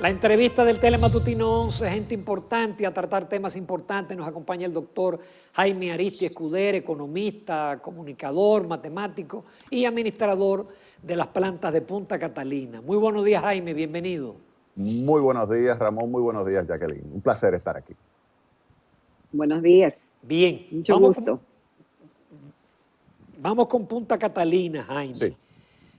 La entrevista del Telematutino 11, gente importante a tratar temas importantes. Nos acompaña el doctor Jaime Aristi Escudero, economista, comunicador, matemático y administrador de las plantas de Punta Catalina. Muy buenos días, Jaime, bienvenido. Muy buenos días, Ramón, muy buenos días, Jacqueline. Un placer estar aquí. Buenos días. Bien. Mucho gusto. Vamos con Punta Catalina, Jaime. Sí.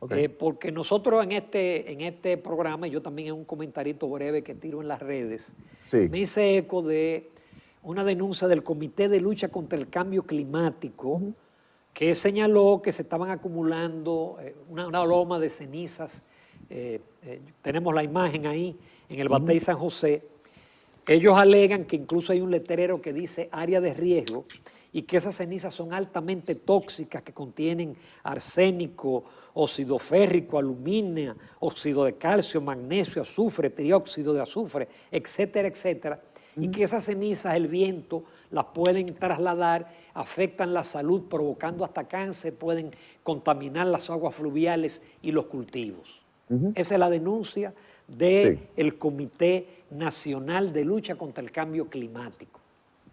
Okay. Porque nosotros en este programa, yo también en un comentarito breve que tiro en las redes, sí, me hice eco de una denuncia del Comité de Lucha contra el Cambio Climático, que señaló que se estaban acumulando una loma de cenizas. Tenemos la imagen ahí en el Batey San José. Ellos alegan que incluso hay un letrero que dice área de riesgo y que esas cenizas son altamente tóxicas, que contienen arsénico, óxido férrico, aluminio, óxido de calcio, magnesio, azufre, trióxido de azufre, etcétera, etcétera. Y que esas cenizas, el viento, las pueden trasladar, afectan la salud, provocando hasta cáncer, pueden contaminar las aguas fluviales y los cultivos. Esa es la denuncia del Comité Nacional de Lucha contra el Cambio Climático.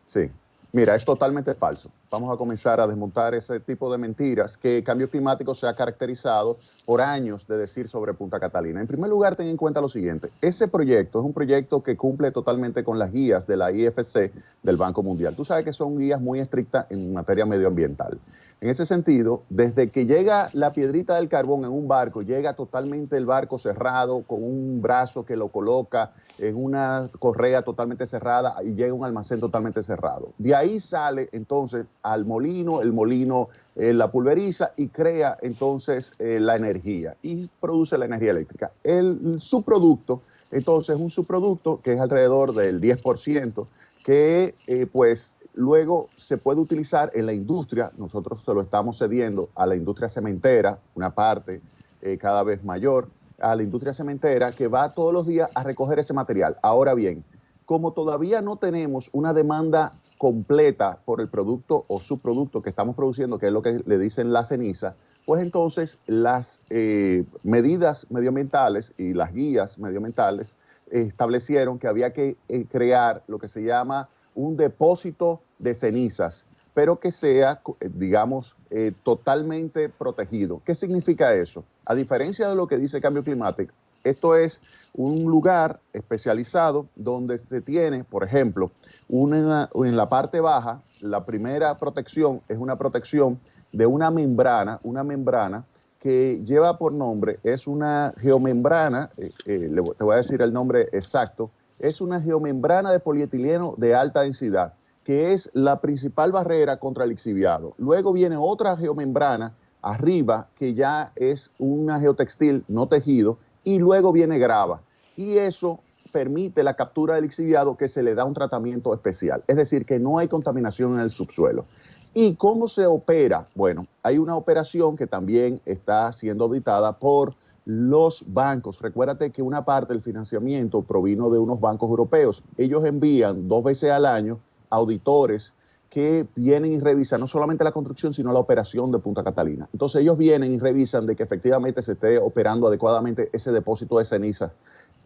Sí. Mira, es totalmente falso. Vamos a comenzar a desmontar ese tipo de mentiras que el cambio climático se ha caracterizado por años de decir sobre Punta Catalina. En primer lugar, ten en cuenta lo siguiente. Ese proyecto es un proyecto que cumple totalmente con las guías de la IFC del Banco Mundial. Tú sabes que son guías muy estrictas en materia medioambiental. En ese sentido, desde que llega la piedrita del carbón en un barco, llega totalmente el barco cerrado, con un brazo que lo coloca en una correa totalmente cerrada y llega a un almacén totalmente cerrado. De ahí sale entonces al molino, el molino la pulveriza y crea entonces la energía y produce la energía eléctrica. El subproducto, entonces es un subproducto que es alrededor del 10%, que pues luego se puede utilizar en la industria. Nosotros se lo estamos cediendo a la industria cementera, una parte cada vez mayor, a la industria cementera que va todos los días a recoger ese material. Ahora bien, como todavía no tenemos una demanda completa por el producto o subproducto que estamos produciendo, que es lo que le dicen la ceniza, pues entonces las medidas medioambientales y las guías medioambientales establecieron que había que crear lo que se llama un depósito de cenizas, pero que sea, digamos, totalmente protegido. ¿Qué significa eso? A diferencia de lo que dice Cambio Climático, esto es un lugar especializado donde se tiene, por ejemplo, en la parte baja, la primera protección es una protección de una membrana que lleva por nombre, es una geomembrana, te voy a decir el nombre exacto, es una geomembrana de polietileno de alta densidad, que es la principal barrera contra el lixiviado. Luego viene otra geomembrana arriba, que ya es una geotextil no tejido, y luego viene grava. Y eso permite la captura del lixiviado, que se le da un tratamiento especial. Es decir, que no hay contaminación en el subsuelo. ¿Y cómo se opera? Bueno, hay una operación que también está siendo auditada por los bancos. Recuérdate que una parte del financiamiento provino de unos bancos europeos. Ellos envían 2 veces al año auditores que vienen y revisan no solamente la construcción, sino la operación de Punta Catalina. Entonces ellos vienen y revisan de que efectivamente se esté operando adecuadamente ese depósito de ceniza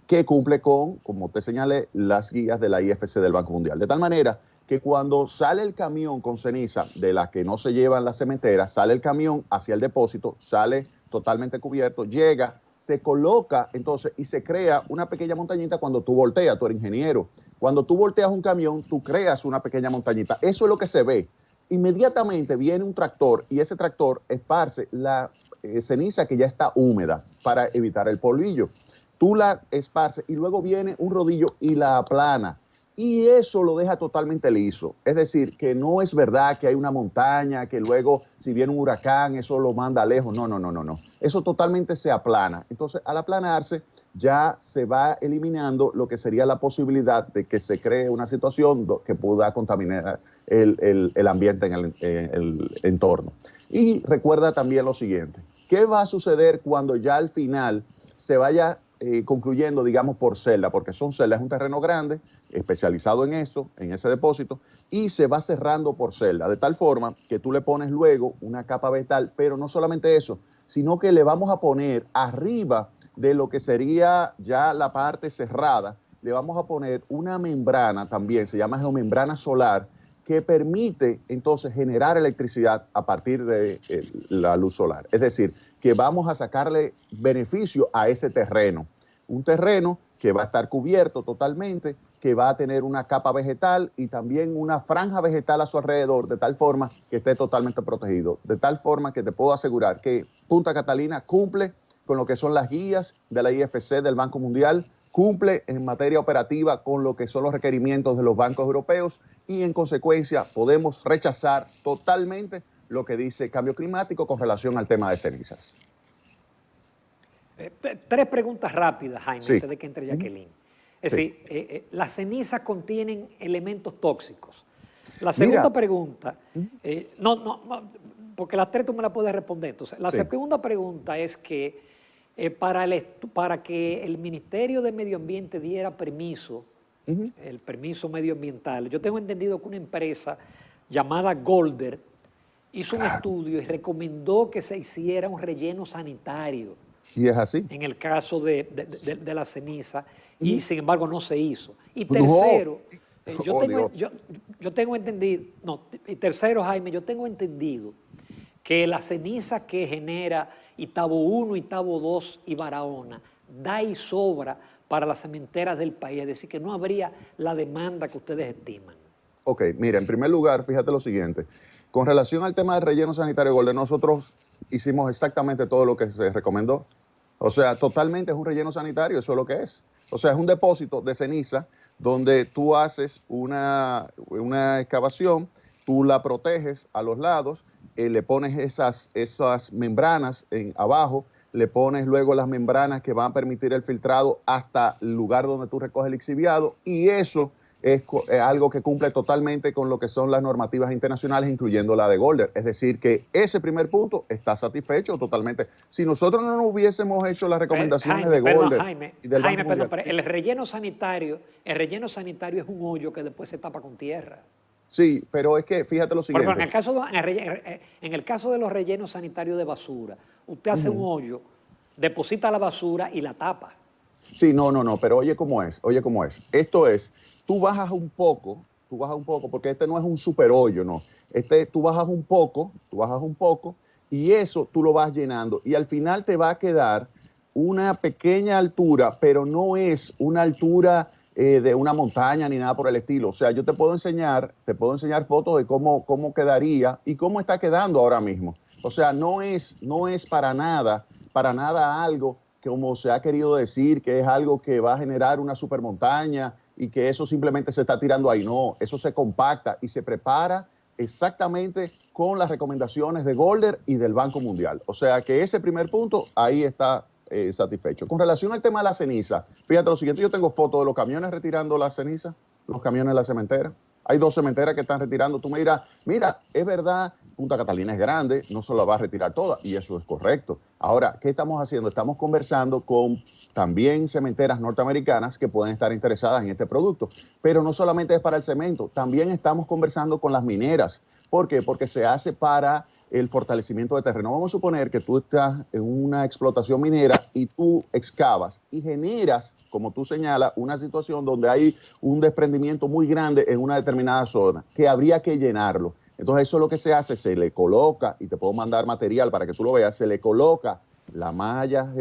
que cumple con, como te señalé, las guías de la IFC del Banco Mundial. De tal manera que cuando sale el camión con ceniza de las que no se llevan las cementeras, sale el camión hacia el depósito, sale totalmente cubierto, llega, se coloca entonces y se crea una pequeña montañita cuando tú volteas, tú eres ingeniero. Cuando tú volteas un camión, tú creas una pequeña montañita. Eso es lo que se ve. Inmediatamente viene un tractor y ese tractor esparce la ceniza que ya está húmeda para evitar el polvillo. Tú la esparces y luego viene un rodillo y la aplana. Y eso lo deja totalmente liso. Es decir, que no es verdad que hay una montaña, que luego si viene un huracán eso lo manda lejos. No, no, no, no, no. Eso totalmente se aplana. Entonces, al aplanarse, ya se va eliminando lo que sería la posibilidad de que se cree una situación que pueda contaminar el ambiente en el entorno. Y recuerda también lo siguiente, ¿qué va a suceder cuando ya al final se vaya concluyendo, digamos, por celda? Porque son celdas, es un terreno grande, especializado en eso, en ese depósito, y se va cerrando por celda, de tal forma que tú le pones luego una capa vegetal, pero no solamente eso, sino que le vamos a poner arriba de lo que sería ya la parte cerrada, le vamos a poner una membrana también, se llama geomembrana solar, que permite entonces generar electricidad a partir de la luz solar. Es decir, que vamos a sacarle beneficio a ese terreno. Un terreno que va a estar cubierto totalmente, que va a tener una capa vegetal y también una franja vegetal a su alrededor, de tal forma que esté totalmente protegido. De tal forma que te puedo asegurar que Punta Catalina cumple con lo que son las guías de la IFC del Banco Mundial, cumple en materia operativa con lo que son los requerimientos de los bancos europeos y en consecuencia podemos rechazar totalmente lo que dice cambio climático con relación al tema de cenizas. 3 preguntas rápidas, Jaime, Sí. antes de que entre Jacqueline. Es decir, las cenizas contienen elementos tóxicos. La segunda pregunta, no, porque las 3 tú me las puedes responder. Entonces, la segunda pregunta es que para que el Ministerio de Medio Ambiente diera permiso, el permiso medioambiental, yo tengo entendido que una empresa llamada Golder hizo un estudio y recomendó que se hiciera un relleno sanitario. Y es así. En el caso de la ceniza, y sin embargo no se hizo. Y tercero, yo tengo entendido, y tercero, Jaime, yo tengo entendido que la ceniza que genera Itabo 1, Itabo 2 y Barahona da y sobra para las cementeras del país, es decir, que no habría la demanda que ustedes estiman. Ok, mira, en primer lugar, fíjate lo siguiente. Con relación al tema del relleno sanitario Golden, nosotros hicimos exactamente todo lo que se recomendó. O sea, totalmente es un relleno sanitario, eso es lo que es. O sea, es un depósito de ceniza donde tú haces una excavación, tú la proteges a los lados, le pones esas membranas abajo, le pones luego las membranas que van a permitir el filtrado hasta el lugar donde tú recoges el lixiviado, y eso es algo que cumple totalmente con lo que son las normativas internacionales, incluyendo la de Golder. Es decir, que ese primer punto está satisfecho totalmente. Si nosotros no nos hubiésemos hecho las recomendaciones de Golder y del Banco Mundial, pero el relleno sanitario es un hoyo que después se tapa con tierra. Sí, pero es que fíjate lo siguiente. Pero en el caso de los rellenos sanitarios de basura, usted hace un hoyo, deposita la basura y la tapa. Sí, no, pero oye cómo es. Esto es, tú bajas un poco, porque este no es un super hoyo, no. Tú bajas un poco, y eso tú lo vas llenando. Y al final te va a quedar una pequeña altura, pero no es una altura de una montaña ni nada por el estilo. O sea, yo te puedo enseñar fotos de cómo quedaría y cómo está quedando ahora mismo. O sea, no es para nada algo que, como se ha querido decir, que es algo que va a generar una supermontaña y que eso simplemente se está tirando ahí. No, eso se compacta y se prepara exactamente con las recomendaciones de Golder y del Banco Mundial. O sea que ese primer punto ahí está satisfecho. Con relación al tema de la ceniza, fíjate lo siguiente, yo tengo fotos de los camiones retirando la ceniza, los camiones de la cementera. Hay 2 cementeras que están retirando. Tú me dirás, mira, es verdad, Punta Catalina es grande, no se la va a retirar toda, y eso es correcto. Ahora, ¿qué estamos haciendo? Estamos conversando con también cementeras norteamericanas que pueden estar interesadas en este producto. Pero no solamente es para el cemento, también estamos conversando con las mineras. ¿Por qué? Porque se hace para el fortalecimiento de terreno. Vamos a suponer que tú estás en una explotación minera y tú excavas y generas, como tú señalas, una situación donde hay un desprendimiento muy grande en una determinada zona, que habría que llenarlo. Entonces eso es lo que se hace, se le coloca, y te puedo mandar material para que tú lo veas, se le coloca la malla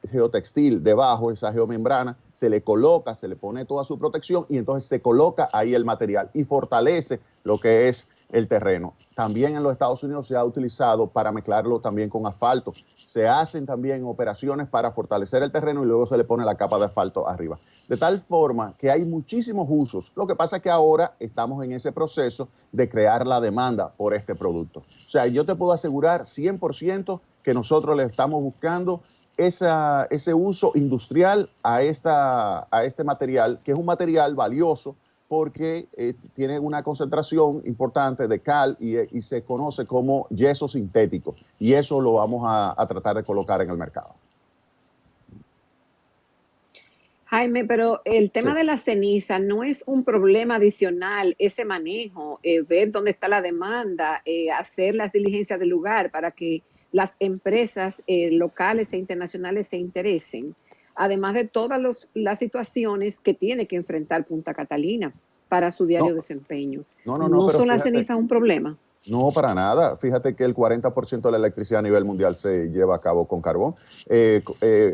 geotextil debajo, esa geomembrana, se le coloca, se le pone toda su protección y entonces se coloca ahí el material y fortalece lo que es el terreno. También en los Estados Unidos se ha utilizado para mezclarlo también con asfalto. Se hacen también operaciones para fortalecer el terreno y luego se le pone la capa de asfalto arriba. De tal forma que hay muchísimos usos. Lo que pasa es que ahora estamos en ese proceso de crear la demanda por este producto. O sea, yo te puedo asegurar 100% que nosotros le estamos buscando ese uso industrial a este material, que es un material valioso, porque tiene una concentración importante de cal y se conoce como yeso sintético. Y eso lo vamos a tratar de colocar en el mercado. Jaime, pero el tema de la ceniza no es un problema adicional, ese manejo, ver dónde está la demanda, hacer las diligencias del lugar para que las empresas locales e internacionales se interesen. además de todas las situaciones que tiene que enfrentar Punta Catalina para su diario desempeño. No, ¿No pero son las fíjate, cenizas un problema? no, para nada. Fíjate que el 40% de la electricidad a nivel mundial se lleva a cabo con carbón.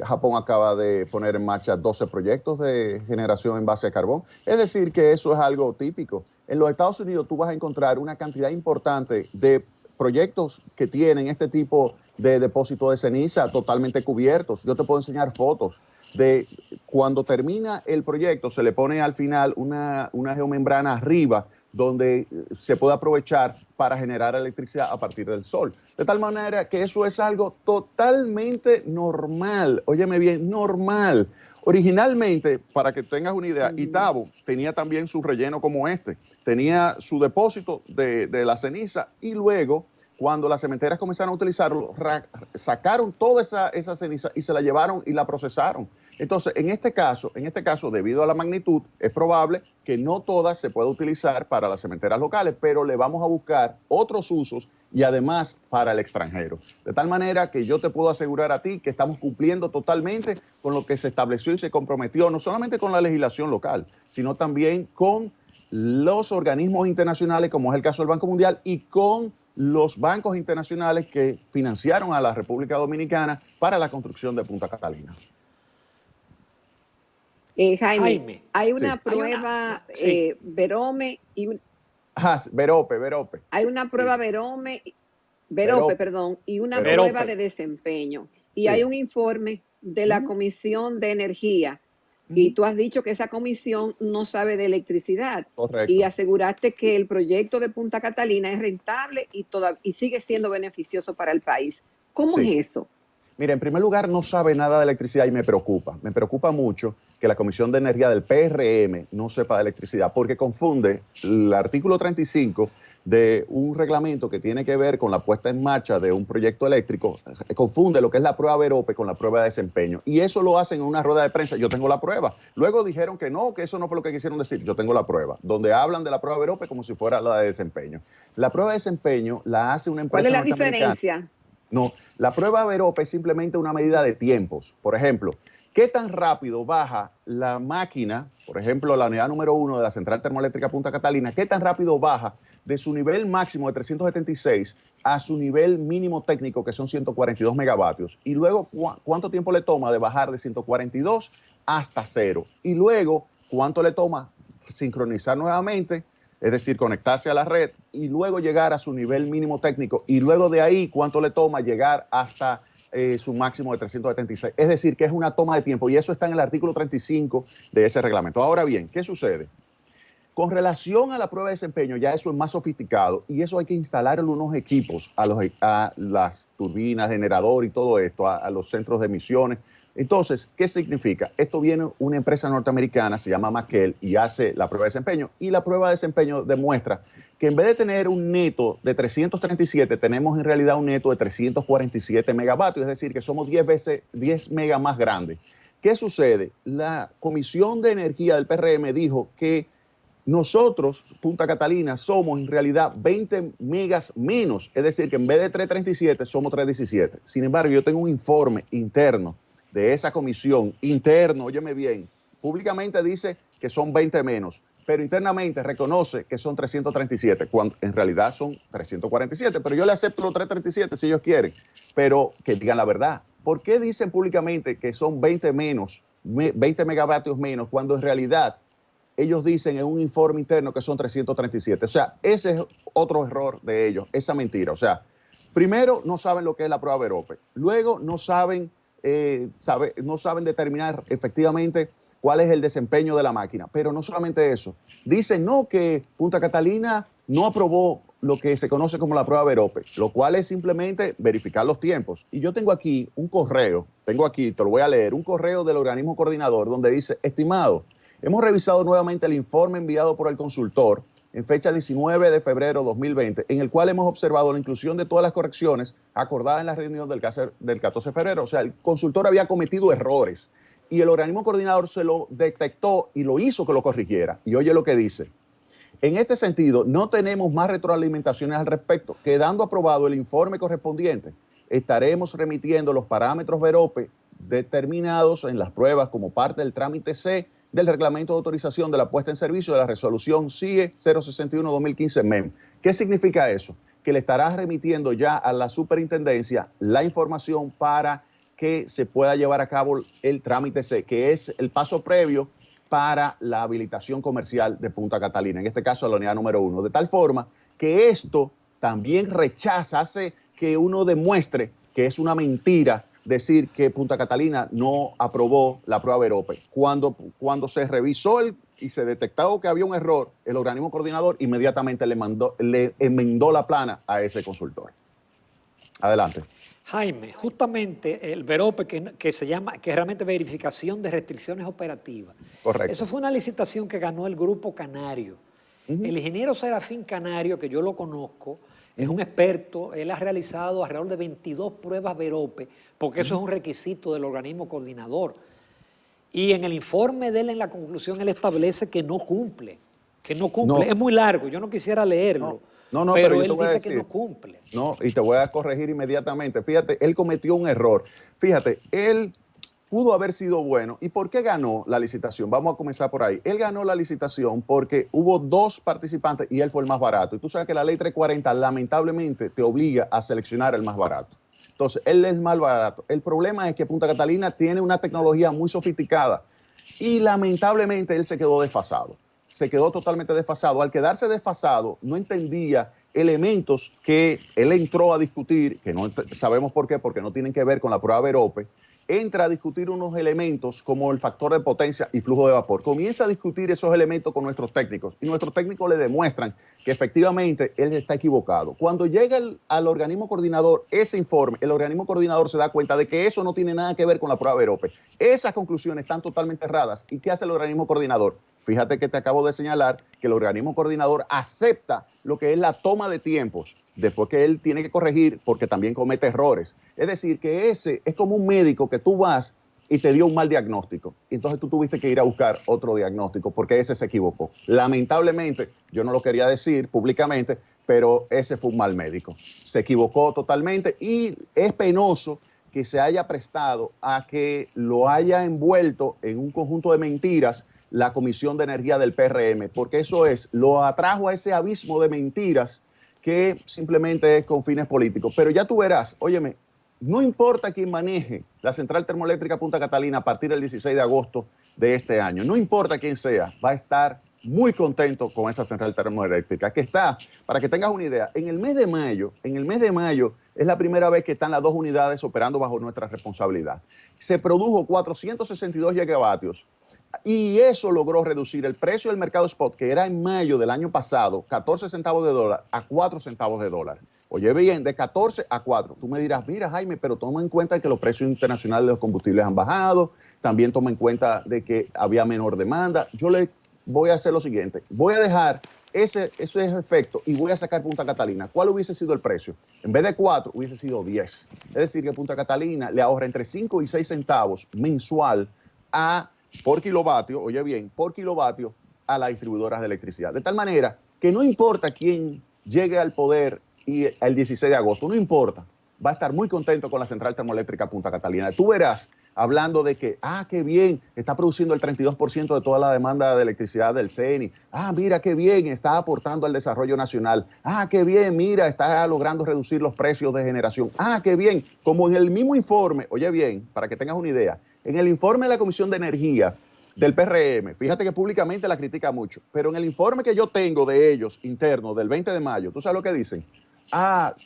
Japón acaba de poner en marcha 12 proyectos de generación en base a carbón. Es decir, que eso es algo típico. En los Estados Unidos tú vas a encontrar una cantidad importante de proyectos que tienen este tipo de depósito de ceniza totalmente cubiertos. Yo te puedo enseñar fotos de cuando termina el proyecto, se le pone al final una geomembrana arriba donde se puede aprovechar para generar electricidad a partir del sol. De tal manera que eso es algo totalmente normal, óyeme bien, normal. Originalmente, para que tengas una idea, Itabo tenía también su relleno como este, tenía su depósito de la ceniza y luego, cuando las cementeras comenzaron a utilizarlo, sacaron toda esa ceniza y se la llevaron y la procesaron. Entonces, en este caso, debido a la magnitud, es probable que no todas se pueda utilizar para las cementeras locales, pero le vamos a buscar otros usos y además para el extranjero. De tal manera que yo te puedo asegurar a ti que estamos cumpliendo totalmente con lo que se estableció y se comprometió, no solamente con la legislación local, sino también con los organismos internacionales, como es el caso del Banco Mundial, y con los bancos internacionales que financiaron a la República Dominicana para la construcción de Punta Catalina. Jaime, hay una prueba Verome y Verope. Hay una prueba Verope, perdón, y una prueba de desempeño. Y hay un informe de la Comisión de Energía. Y tú has dicho que esa comisión no sabe de electricidad. Correcto. Y aseguraste que el proyecto de Punta Catalina es rentable y sigue siendo beneficioso para el país. ¿Cómo es eso? Mira, en primer lugar, no sabe nada de electricidad y me preocupa. Me preocupa mucho que la Comisión de Energía del PRM no sepa de electricidad, porque confunde el artículo 35 de un reglamento que tiene que ver con la puesta en marcha de un proyecto eléctrico, confunde lo que es la prueba Verope con la prueba de desempeño. Y eso lo hacen en una rueda de prensa. Yo tengo la prueba. Luego dijeron que no, que eso no fue lo que quisieron decir. Yo tengo la prueba, donde hablan de la prueba Verope como si fuera la de desempeño. La prueba de desempeño la hace una empresa norteamericana. ¿Cuál es la diferencia? No, la prueba Verope es simplemente una medida de tiempos. Por ejemplo, ¿qué tan rápido baja la máquina, por ejemplo, la unidad número 1 de la Central Termoeléctrica Punta Catalina, qué tan rápido baja de su nivel máximo de 376 a su nivel mínimo técnico, que son 142 megavatios? Y luego, ¿cuánto tiempo le toma de bajar de 142 hasta 0? Y luego, ¿cuánto le toma sincronizar nuevamente? Es decir, conectarse a la red y luego llegar a su nivel mínimo técnico. Y luego de ahí, ¿cuánto le toma llegar hasta su máximo de 376? Es decir, que es una toma de tiempo y eso está en el artículo 35 de ese reglamento. Ahora bien, ¿qué sucede? Con relación a la prueba de desempeño, ya eso es más sofisticado y eso hay que instalarle unos equipos a las turbinas, generador y todo esto, a los centros de emisiones. Entonces, ¿qué significa? Esto viene una empresa norteamericana, se llama McKell, y hace la prueba de desempeño. Y la prueba de desempeño demuestra que en vez de tener un neto de 337, tenemos en realidad un neto de 347 megavatios, es decir, que somos 10 megas más grandes. ¿Qué sucede? La Comisión de Energía del PRM dijo que nosotros, Punta Catalina, somos en realidad 20 megas menos, es decir, que en vez de 337 somos 317. Sin embargo, yo tengo un informe interno de esa comisión, interno, óyeme bien, públicamente dice que son 20 menos, pero internamente reconoce que son 337, cuando en realidad son 347, pero yo le acepto los 337 si ellos quieren, pero que digan la verdad. ¿Por qué dicen públicamente que son 20 megavatios menos, cuando en realidad ellos dicen en un informe interno que son 337? O sea, ese es otro error de ellos, esa mentira. O sea, primero no saben lo que es la prueba Verope, luego no saben determinar efectivamente cuál es el desempeño de la máquina. Pero no solamente eso. Dicen no, que Punta Catalina no aprobó lo que se conoce como la prueba Verope, lo cual es simplemente verificar los tiempos. Y yo tengo aquí un correo, te lo voy a leer, un correo del organismo coordinador donde dice: estimado, hemos revisado nuevamente el informe enviado por el consultor en fecha 19 de febrero de 2020, en el cual hemos observado la inclusión de todas las correcciones acordadas en la reunión del 14 de febrero. O sea, el consultor había cometido errores y el organismo coordinador se lo detectó y lo hizo que lo corrigiera. Y oye lo que dice: en este sentido, no tenemos más retroalimentaciones al respecto. Quedando aprobado el informe correspondiente, estaremos remitiendo los parámetros Verope determinados en las pruebas como parte del trámite C del reglamento de autorización de la puesta en servicio de la resolución CIE 061-2015 MEM. ¿Qué significa eso? Que le estará remitiendo ya a la superintendencia la información para que se pueda llevar a cabo el trámite C, que es el paso previo para la habilitación comercial de Punta Catalina, en este caso la unidad número 1, de tal forma que esto también rechaza, hace que uno demuestre que es una mentira decir que Punta Catalina no aprobó la prueba Verope. Cuando se revisó y se detectó que había un error, el organismo coordinador inmediatamente le enmendó la plana a ese consultor. Adelante. Jaime, justamente el Verope que se llama, que es realmente verificación de restricciones operativas. Correcto. Eso fue una licitación que ganó el Grupo Canario. El ingeniero Serafín Canario, que yo lo conozco, es un experto, él ha realizado alrededor de 22 pruebas Verope, porque eso es un requisito del organismo coordinador. Y en el informe de él, en la conclusión, él establece que no cumple, No. Es muy largo, yo no quisiera leerlo. Pero él dice que no cumple. No, y te voy a corregir inmediatamente. Fíjate, él cometió un error. Fíjate, él pudo haber sido bueno. ¿Y por qué ganó la licitación? Vamos a comenzar por ahí. Él ganó la licitación porque hubo 2 participantes y él fue el más barato. Y tú sabes que la ley 340 lamentablemente te obliga a seleccionar el más barato. Entonces, él es el más barato. El problema es que Punta Catalina tiene una tecnología muy sofisticada y lamentablemente él se quedó desfasado. Se quedó totalmente desfasado. Al quedarse desfasado, no entendía elementos que él entró a discutir, que no sabemos por qué, porque no tienen que ver con la prueba Verope. Entra a discutir unos elementos como el factor de potencia y flujo de vapor. Comienza a discutir esos elementos con nuestros técnicos y nuestros técnicos le demuestran que efectivamente él está equivocado. Cuando llega al organismo coordinador ese informe, el organismo coordinador se da cuenta de que eso no tiene nada que ver con la prueba Verope. Esas conclusiones están totalmente erradas. ¿Y qué hace el organismo coordinador? Fíjate que te acabo de señalar que el organismo coordinador acepta lo que es la toma de tiempos después que él tiene que corregir porque también comete errores. Es decir, que ese es como un médico que tú vas y te dio un mal diagnóstico. Entonces tú tuviste que ir a buscar otro diagnóstico porque ese se equivocó. Lamentablemente, yo no lo quería decir públicamente, pero ese fue un mal médico. Se equivocó totalmente y es penoso que se haya prestado a que lo haya envuelto en un conjunto de mentiras la Comisión de Energía del PRM, porque eso lo atrajo a ese abismo de mentiras que simplemente es con fines políticos. Pero ya tú verás, óyeme, no importa quién maneje la central termoeléctrica Punta Catalina a partir del 16 de agosto de este año, no importa quién sea, va a estar muy contento con esa central termoeléctrica que está, para que tengas una idea, en el mes de mayo es la primera vez que están las 2 unidades operando bajo nuestra responsabilidad. Se produjo 462 gigavatios. Y eso logró reducir el precio del mercado spot, que era en mayo del año pasado, 14 centavos de dólar a 4 centavos de dólar. Oye bien, de 14 a 4. Tú me dirás, mira Jaime, pero toma en cuenta que los precios internacionales de los combustibles han bajado, también toma en cuenta de que había menor demanda. Yo le voy a hacer lo siguiente, voy a dejar ese efecto y voy a sacar Punta Catalina. ¿Cuál hubiese sido el precio? En vez de 4, hubiese sido 10. Es decir, que Punta Catalina le ahorra entre 5 y 6 centavos mensual por kilovatio, oye bien, por kilovatio a las distribuidoras de electricidad. De tal manera que no importa quién llegue al poder y el 16 de agosto, no importa, va a estar muy contento con la central termoeléctrica Punta Catalina. Tú verás, hablando de que, qué bien, está produciendo el 32% de toda la demanda de electricidad del CENI. Mira qué bien, está aportando al desarrollo nacional. Qué bien, mira, está logrando reducir los precios de generación. Qué bien, como en el mismo informe, oye bien, para que tengas una idea, en el informe de la Comisión de Energía del PRM, fíjate que públicamente la critica mucho, pero en el informe que yo tengo de ellos, interno, del 20 de mayo, ¿tú sabes lo que dicen?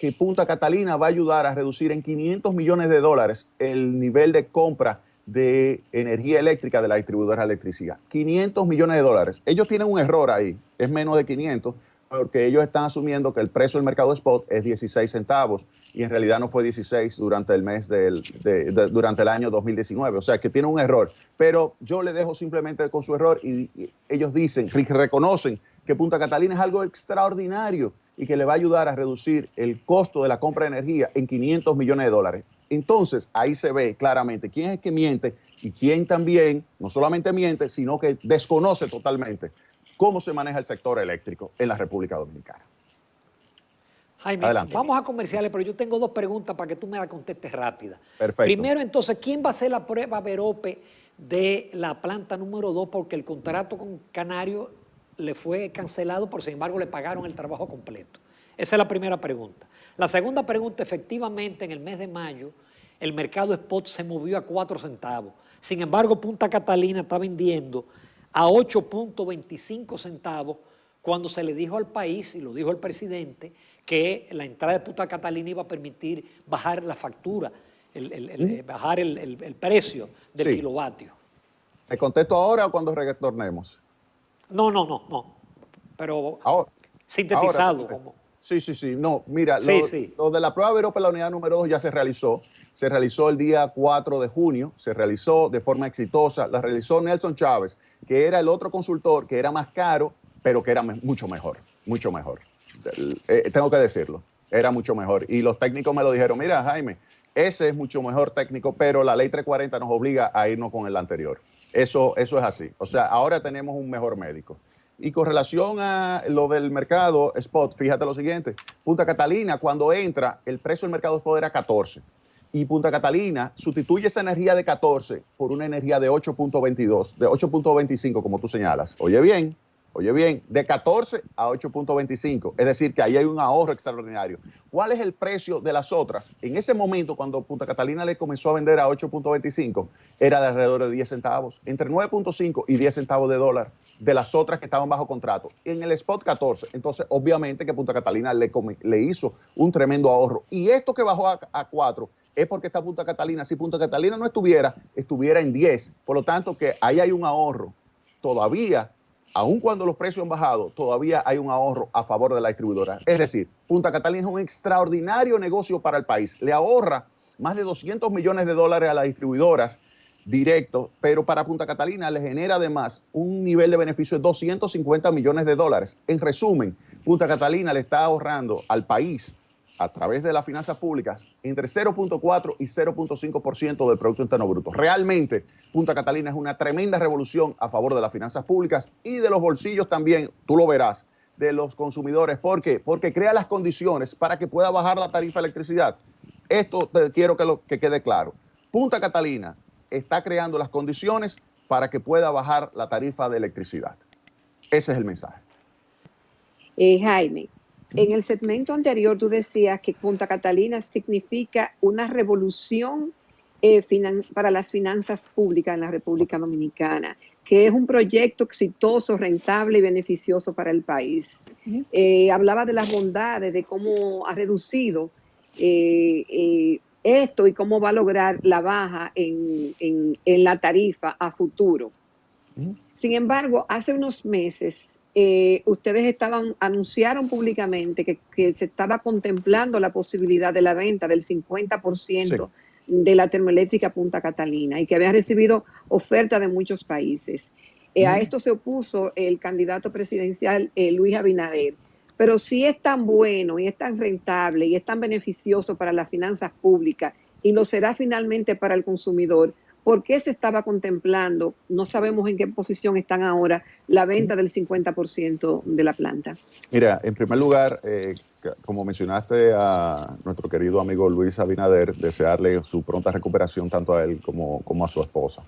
Que Punta Catalina va a ayudar a reducir en 500 millones de dólares el nivel de compra de energía eléctrica de la distribuidora de electricidad. 500 millones de dólares. Ellos tienen un error ahí, es menos de 500, porque ellos están asumiendo que el precio del mercado spot es 16 centavos y en realidad no fue 16 durante el mes durante el año 2019. O sea, que tiene un error. Pero yo le dejo simplemente con su error y ellos reconocen que Punta Catalina es algo extraordinario y que le va a ayudar a reducir el costo de la compra de energía en 500 millones de dólares. Entonces, ahí se ve claramente quién es el que miente y quién también, no solamente miente, sino que desconoce totalmente cómo se maneja el sector eléctrico en la República Dominicana. Jaime, Adelante. vamos a comerciales, pero yo tengo dos preguntas para que tú me las contestes rápida. Perfecto. Primero, entonces, ¿quién va a hacer la prueba Verope de la planta número 2? Porque el contrato con Canario le fue cancelado, pero sin embargo le pagaron el trabajo completo. Esa es la primera pregunta. La segunda pregunta, efectivamente, en el mes de mayo, el mercado spot se movió a 4 centavos. Sin embargo, Punta Catalina está vendiendo a 8.25 centavos cuando se le dijo al país, y lo dijo el presidente, que la entrada de Punta Catalina iba a permitir bajar la factura, bajar el precio del kilovatio. ¿Te contesto ahora o cuando retornemos? No. Pero Ahora, sintetizado. Ahora, sí. No, mira, Sí. lo de la prueba Verope, la unidad número 2 ya se realizó. Se realizó el día 4 de junio, se realizó de forma exitosa. La realizó Nelson Chávez, que era el otro consultor, que era más caro, pero que era mucho mejor. Tengo que decirlo, era mucho mejor. Y los técnicos me lo dijeron, mira, Jaime, ese es mucho mejor técnico, pero la ley 340 nos obliga a irnos con el anterior. Eso es así. O sea, ahora tenemos un mejor médico. Y con relación a lo del mercado spot, fíjate lo siguiente. Punta Catalina, cuando entra, el precio del mercado spot era 14. Y Punta Catalina sustituye esa energía de 14 por una energía de 8.22, de 8.25, como tú señalas. Oye bien, de 14 a 8.25. Es decir, que ahí hay un ahorro extraordinario. ¿Cuál es el precio de las otras? En ese momento, cuando Punta Catalina le comenzó a vender a 8.25, era de alrededor de 10 centavos, entre 9.5 y 10 centavos de dólar de las otras que estaban bajo contrato. En el spot 14. Entonces, obviamente que Punta Catalina le hizo un tremendo ahorro. Y esto que bajó a 4 es porque está Punta Catalina. Si Punta Catalina no estuviera en 10. Por lo tanto, que ahí hay un ahorro. Todavía, aun cuando los precios han bajado, todavía hay un ahorro a favor de la distribuidora. Es decir, Punta Catalina es un extraordinario negocio para el país. Le ahorra más de 200 millones de dólares a las distribuidoras directos, pero para Punta Catalina le genera además un nivel de beneficio de 250 millones de dólares. En resumen, Punta Catalina le está ahorrando al país, a través de las finanzas públicas, entre 0.4 y 0.5% del Producto Interno Bruto. Realmente, Punta Catalina es una tremenda revolución a favor de las finanzas públicas y de los bolsillos también, tú lo verás, de los consumidores. ¿Por qué? Porque crea las condiciones para que pueda bajar la tarifa de electricidad. Esto quiero que quede claro. Punta Catalina está creando las condiciones para que pueda bajar la tarifa de electricidad. Ese es el mensaje. Jaime, en el segmento anterior tú decías que Punta Catalina significa una revolución para las finanzas públicas en la República Dominicana, que es un proyecto exitoso, rentable y beneficioso para el país. Hablaba de las bondades, de cómo ha reducido esto y cómo va a lograr la baja en la tarifa a futuro. Sin embargo, hace unos meses ustedes anunciaron públicamente que se estaba contemplando la posibilidad de la venta del 50% de la termoeléctrica Punta Catalina y que había recibido oferta de muchos países. A esto se opuso el candidato presidencial Luis Abinader. Pero si es tan bueno y es tan rentable y es tan beneficioso para las finanzas públicas y lo será finalmente para el consumidor, ¿por qué se estaba contemplando? No sabemos en qué posición están ahora la venta del 50% de la planta. Mira, en primer lugar, como mencionaste a nuestro querido amigo Luis Abinader, desearle su pronta recuperación tanto a él como a su esposa.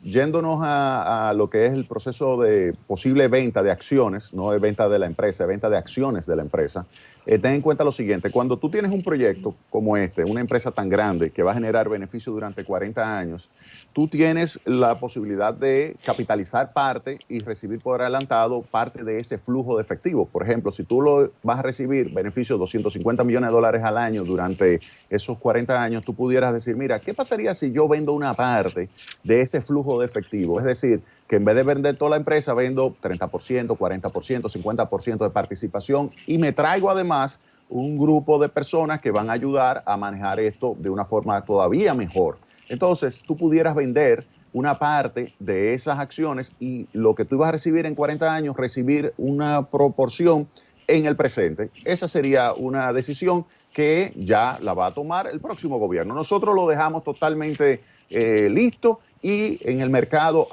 Yéndonos a lo que es el proceso de posible venta de acciones, no de venta de la empresa, venta de acciones de la empresa, ten en cuenta lo siguiente: cuando tú tienes un proyecto como este, una empresa tan grande que va a generar beneficio durante 40 años, tú tienes la posibilidad de capitalizar parte y recibir por adelantado parte de ese flujo de efectivo. Por ejemplo, si tú vas a recibir beneficios de 250 millones de dólares al año durante esos 40 años, tú pudieras decir, mira, ¿qué pasaría si yo vendo una parte de ese flujo de efectivo? Es decir, que en vez de vender toda la empresa, vendo 30%, 40%, 50% de participación y me traigo además un grupo de personas que van a ayudar a manejar esto de una forma todavía mejor. Entonces, tú pudieras vender una parte de esas acciones y lo que tú ibas a recibir en 40 años, recibir una proporción en el presente. Esa sería una decisión que ya la va a tomar el próximo gobierno. Nosotros lo dejamos totalmente listo y en el mercado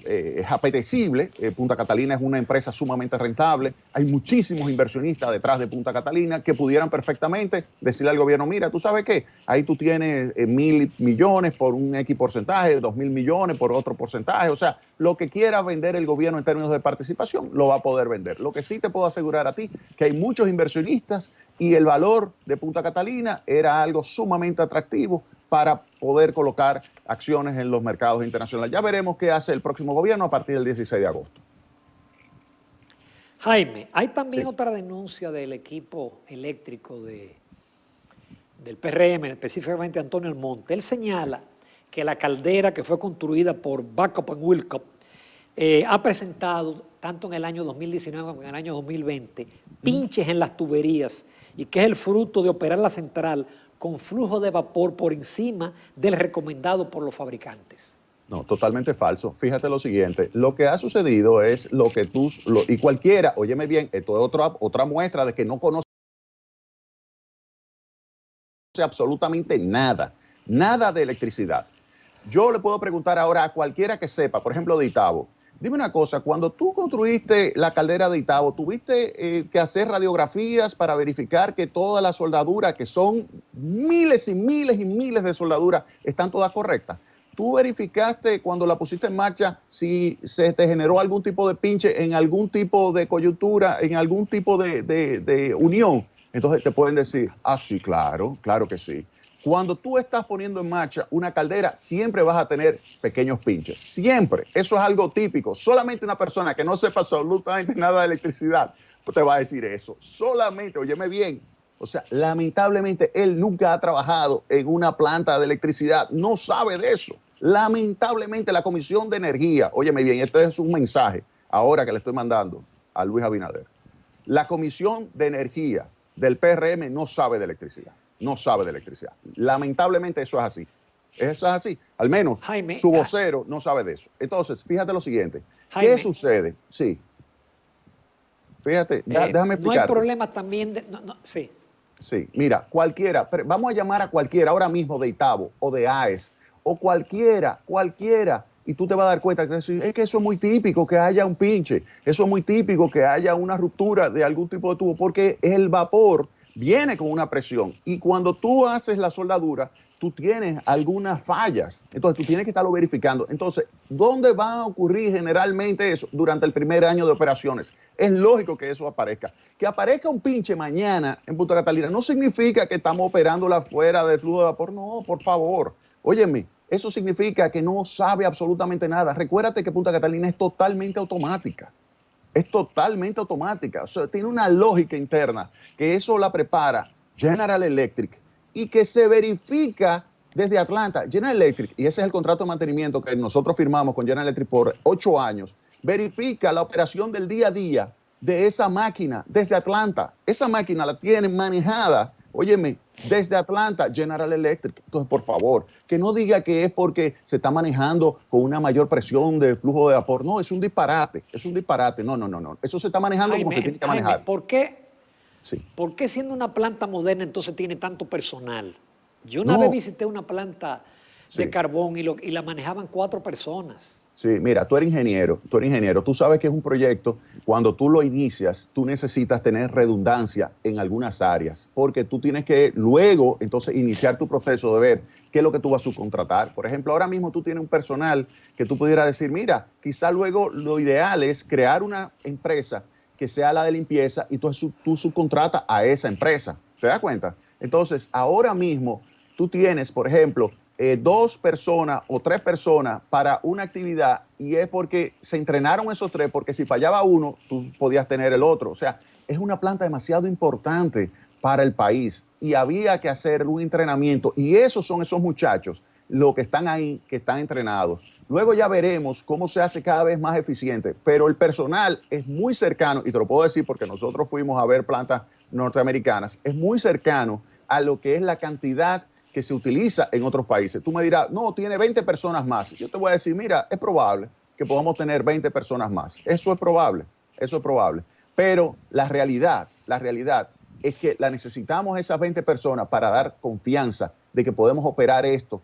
es apetecible. Punta Catalina es una empresa sumamente rentable. Hay muchísimos inversionistas detrás de Punta Catalina que pudieran perfectamente decirle al gobierno, mira, ¿tú sabes qué? Ahí tú tienes 1.000 millones por un X porcentaje, 2.000 millones por otro porcentaje. O sea, lo que quiera vender el gobierno en términos de participación, lo va a poder vender. Lo que sí te puedo asegurar a ti, que hay muchos inversionistas y el valor de Punta Catalina era algo sumamente atractivo para poder colocar acciones en los mercados internacionales. Ya veremos qué hace el próximo gobierno a partir del 16 de agosto. Jaime, hay también Sí. otra denuncia del equipo eléctrico del PRM, específicamente Antonio Almonte. Él señala que la caldera que fue construida por Babcock & Wilcox ha presentado, tanto en el año 2019 como en el año 2020, pinches en las tuberías y que es el fruto de operar la central con flujo de vapor por encima del recomendado por los fabricantes. No, totalmente falso. Fíjate lo siguiente, lo que ha sucedido es lo que y cualquiera, óyeme bien, esto es otra muestra de que no conoce absolutamente nada de electricidad. Yo le puedo preguntar ahora a cualquiera que sepa, por ejemplo, de Itabo, dime una cosa, cuando tú construiste la caldera de Itabo, ¿tuviste que hacer radiografías para verificar que todas las soldaduras, que son miles y miles y miles de soldaduras, están todas correctas? ¿Tú verificaste cuando la pusiste en marcha si se te generó algún tipo de pinche en algún tipo de coyuntura, en algún tipo de unión? Entonces te pueden decir, sí, claro que sí. Cuando tú estás poniendo en marcha una caldera, siempre vas a tener pequeños pinches. Siempre. Eso es algo típico. Solamente una persona que no sepa absolutamente nada de electricidad te va a decir eso. Solamente, óyeme bien. O sea, lamentablemente él nunca ha trabajado en una planta de electricidad. No sabe de eso. Lamentablemente la Comisión de Energía, óyeme bien, este es un mensaje ahora que le estoy mandando a Luis Abinader. La Comisión de Energía del PRM no sabe de electricidad. No sabe de electricidad. Lamentablemente eso es así. Eso es así. Al menos Jaime, su vocero no sabe de eso. Entonces, fíjate lo siguiente. Jaime, ¿qué sucede? Sí. Fíjate, déjame explicar. No hay problema también de... sí. Sí, mira, cualquiera, vamos a llamar a cualquiera ahora mismo de Itabo o de AES o cualquiera, y tú te vas a dar cuenta que es que eso es muy típico que haya un pinche, eso es muy típico que haya una ruptura de algún tipo de tubo, porque el vapor viene con una presión y cuando tú haces la soldadura, tú tienes algunas fallas, entonces tú tienes que estarlo verificando. Entonces, ¿dónde va a ocurrir generalmente eso? Durante el primer año de operaciones. Es lógico que eso aparezca. Que aparezca un pinche mañana en Punta Catalina no significa que estamos operándola fuera del flujo de vapor, no, por favor. Óyeme, eso significa que no sabe absolutamente nada. Recuérdate que Punta Catalina es totalmente automática. Es totalmente automática. O sea, tiene una lógica interna que eso la prepara General Electric y que se verifica desde Atlanta. General Electric, y ese es el contrato de mantenimiento que nosotros firmamos con General Electric por 8 años, verifica la operación del día a día de esa máquina desde Atlanta. Esa máquina la tienen manejada, óyeme, desde Atlanta, General Electric. Entonces, por favor, que no diga que es porque se está manejando con una mayor presión de flujo de vapor. No, es un disparate, No. Eso se está manejando Jaime, como se tiene que manejar. Jaime, ¿por qué? Sí. ¿Por qué siendo una planta moderna entonces tiene tanto personal? Yo una vez visité una planta de carbón y la manejaban 4 personas. Sí, mira, tú eres ingeniero, tú sabes que es un proyecto, cuando tú lo inicias, tú necesitas tener redundancia en algunas áreas, porque tú tienes que luego, entonces, iniciar tu proceso de ver qué es lo que tú vas a subcontratar. Por ejemplo, ahora mismo tú tienes un personal que tú pudieras decir, mira, quizá luego lo ideal es crear una empresa que sea la de limpieza y tú subcontratas a esa empresa. ¿Te das cuenta? Entonces, ahora mismo tú tienes, por ejemplo, 2 personas o 3 personas para una actividad y es porque se entrenaron esos 3, porque si fallaba uno, tú podías tener el otro. O sea, es una planta demasiado importante para el país y había que hacer un entrenamiento y esos son esos muchachos, los que están ahí, que están entrenados. Luego ya veremos cómo se hace cada vez más eficiente, pero el personal es muy cercano, y te lo puedo decir porque nosotros fuimos a ver plantas norteamericanas, es muy cercano a lo que es la cantidad que se utiliza en otros países. Tú me dirás, no, tiene 20 personas más. Yo te voy a decir, mira, es probable que podamos tener 20 personas más. Eso es probable. Pero la realidad es que la necesitamos esas 20 personas para dar confianza de que podemos operar esto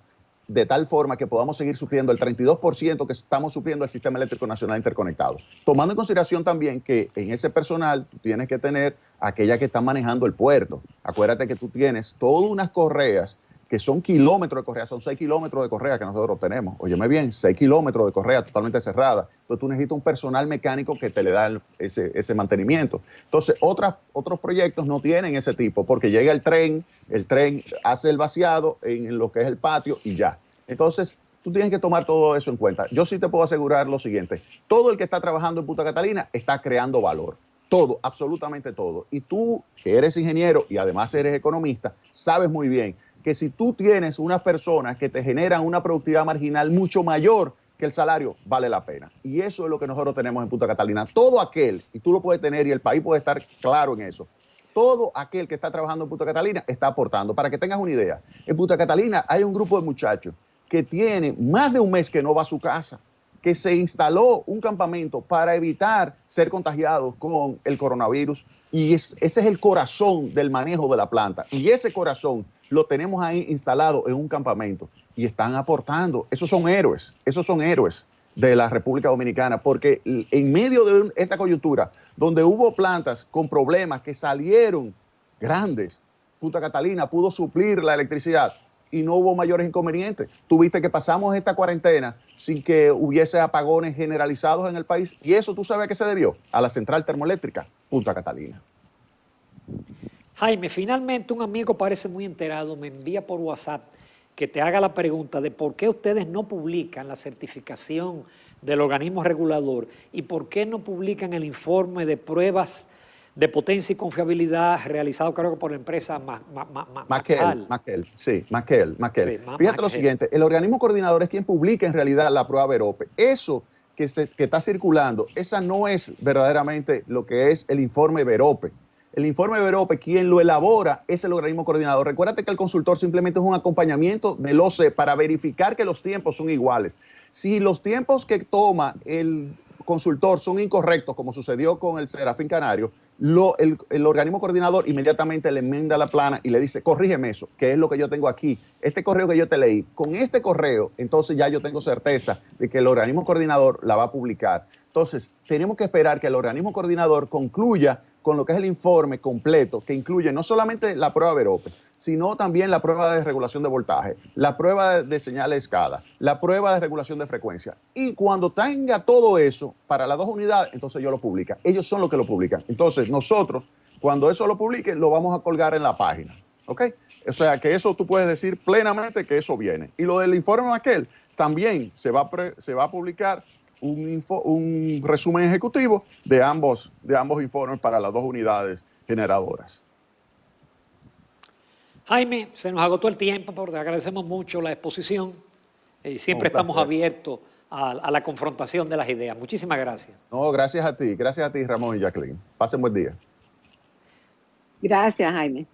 de tal forma que podamos seguir supliendo el 32% que estamos supliendo el Sistema Eléctrico Nacional Interconectado. Tomando en consideración también que en ese personal tú tienes que tener aquella que está manejando el puerto. Acuérdate que tú tienes todas unas correas que son kilómetros de correa, son 6 kilómetros de correa que nosotros tenemos. Óyeme bien, 6 kilómetros de correa totalmente cerrada. Entonces tú necesitas un personal mecánico que te le da ese mantenimiento. Entonces otros proyectos no tienen ese tipo, porque llega el tren hace el vaciado en lo que es el patio y ya. Entonces tú tienes que tomar todo eso en cuenta. Yo sí te puedo asegurar lo siguiente: todo el que está trabajando en Punta Catalina está creando valor. Todo, absolutamente todo. Y tú, que eres ingeniero y además eres economista, sabes muy bien que si tú tienes unas personas que te generan una productividad marginal mucho mayor que el salario, vale la pena. Y eso es lo que nosotros tenemos en Punta Catalina. Todo aquel, y tú lo puedes tener y el país puede estar claro en eso, todo aquel que está trabajando en Punta Catalina está aportando. Para que tengas una idea, en Punta Catalina hay un grupo de muchachos que tiene más de un mes que no va a su casa, que se instaló un campamento para evitar ser contagiados con el coronavirus. Y ese es el corazón del manejo de la planta. Y ese corazón lo tenemos ahí instalado en un campamento y están aportando. Esos son héroes de la República Dominicana, porque en medio de esta coyuntura, donde hubo plantas con problemas que salieron grandes, Punta Catalina pudo suplir la electricidad y no hubo mayores inconvenientes. Tuviste que pasamos esta cuarentena sin que hubiese apagones generalizados en el país, y eso tú sabes a qué se debió: a la central termoeléctrica Punta Catalina. Jaime, finalmente un amigo parece muy enterado, me envía por WhatsApp que te haga la pregunta de por qué ustedes no publican la certificación del organismo regulador y por qué no publican el informe de pruebas de potencia y confiabilidad realizado, creo que por la empresa Maquel. Fíjate lo siguiente: el organismo coordinador es quien publica en realidad la prueba Verope. Eso que está circulando, esa no es verdaderamente lo que es el informe Verope. El informe Verope, quien lo elabora, es el organismo coordinador. Recuérdate que el consultor simplemente es un acompañamiento del OCE para verificar que los tiempos son iguales. Si los tiempos que toma el consultor son incorrectos, como sucedió con el Serafín Canario, el organismo coordinador inmediatamente le enmienda la plana y le dice: corrígeme eso, que es lo que yo tengo aquí, este correo que yo te leí. Con este correo, entonces ya yo tengo certeza de que el organismo coordinador la va a publicar. Entonces, tenemos que esperar que el organismo coordinador concluya con lo que es el informe completo, que incluye no solamente la prueba Verope, sino también la prueba de regulación de voltaje, la prueba de señal de escala, la prueba de regulación de frecuencia. Y cuando tenga todo eso para las 2 unidades, entonces ellos lo publican. Ellos son los que lo publican. Entonces nosotros, cuando eso lo publiquen, lo vamos a colgar en la página. ¿Ok? O sea, que eso tú puedes decir plenamente que eso viene. Y lo del informe aquel, también se va a publicar un resumen ejecutivo de ambos informes para las 2 unidades generadoras. Jaime, se nos agotó el tiempo, pero te agradecemos mucho la exposición y siempre estamos abiertos a la confrontación de las ideas. Muchísimas gracias. No, gracias a ti, Ramón y Jacqueline. Pasen buen día. Gracias, Jaime.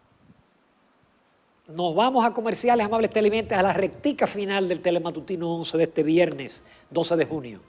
Nos vamos a comerciales, amables televidentes, a la rectica final del Telematutino 11 de este viernes 12 de junio.